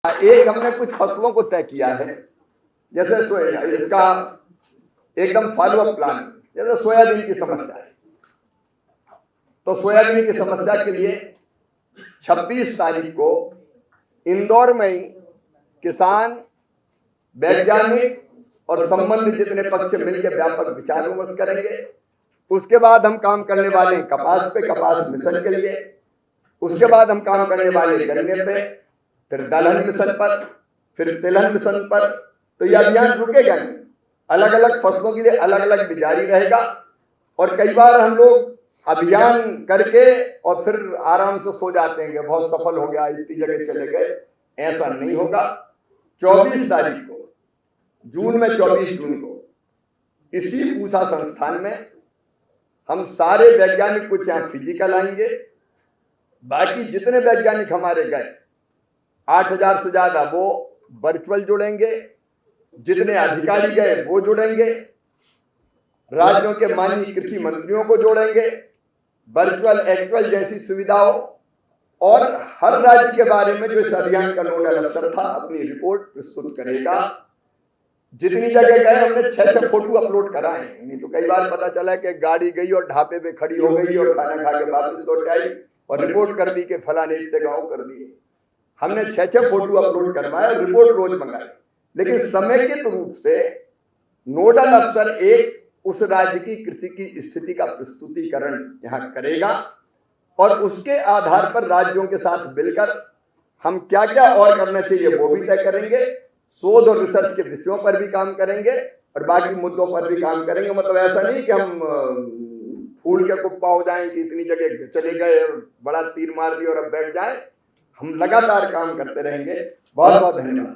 एक हमने कुछ फसलों को तय किया है, जैसे सोया, इसका एकदम फॉलो अप प्लान। जैसे सोयाबीन की समस्या है, तो सोयाबीन की समस्या के लिए 26 तारीख को इंदौर में ही किसान, वैज्ञानिक और संबंधित जितने पक्ष मिलकर व्यापक विचार विमर्श करेंगे। उसके बाद हम काम करने वाले हैं कपास पे, कपास मिशन के लिए। उसके बाद हम काम करने वाले गन्ने पे, फिर दलहन मिशन पर, फिर तिलहन मिशन पर। तो यह अभियान रुकेगा नहीं, अलग अलग फसलों के लिए अलग अलग भी जारी रहेगा। और कई बार हम लोग अभियान करके और फिर आराम से सो जाते हैं कि बहुत सफल हो गया, इतनी जगह चले गए। ऐसा नहीं होगा। 24 तारीख को, जून में 24 जून को इसी पूसा संस्थान में हम सारे वैज्ञानिक कुछ यहाँ फिजिकल आएंगे। बाकी जितने वैज्ञानिक हमारे गए 8000 से ज्यादा वो वर्चुअल जुड़ेंगे, जितने अधिकारी गए वो जुड़ेंगे, राज्यों के माननीय कृषि मंत्रियों को जोड़ेंगे, वर्चुअल एक्चुअल जैसी सुविधाओं, और हर राज्य के बारे में जो इस अभियान का नोडल अफसर था अपनी रिपोर्ट प्रस्तुत करेगा। जितनी जगह गए हमने 6 फोटो अपलोड कराए। नहीं तो कई बार पता चला कि गाड़ी गई और ढाबे पे खड़ी हो गई और खाना खा के वापस लौट आई और रिपोर्ट कर दी कि फलाने इतने गाँव कर दिए। हमने 6 फोटो अपलोड करवाया, रिपोर्ट रोज मंगाई। लेकिन समेकित रूप से नोडल अफसर एक उस राज्य की कृषि की स्थिति का प्रस्तुतिकरण यहाँ करेगा और उसके आधार पर राज्यों के साथ मिलकर हम क्या क्या और करना चाहिए वो भी तय करेंगे। शोध और रिसर्च के विषयों पर भी काम करेंगे और बाकी मुद्दों पर भी काम करेंगे। मतलब ऐसा नहीं कि हम फूल के कुप्पा हो जाएं कि इतनी जगह चले गए, बड़ा तीर मार दिया और अब बैठ जाए। हम लगातार काम करते रहेंगे। बहुत बहुत धन्यवाद।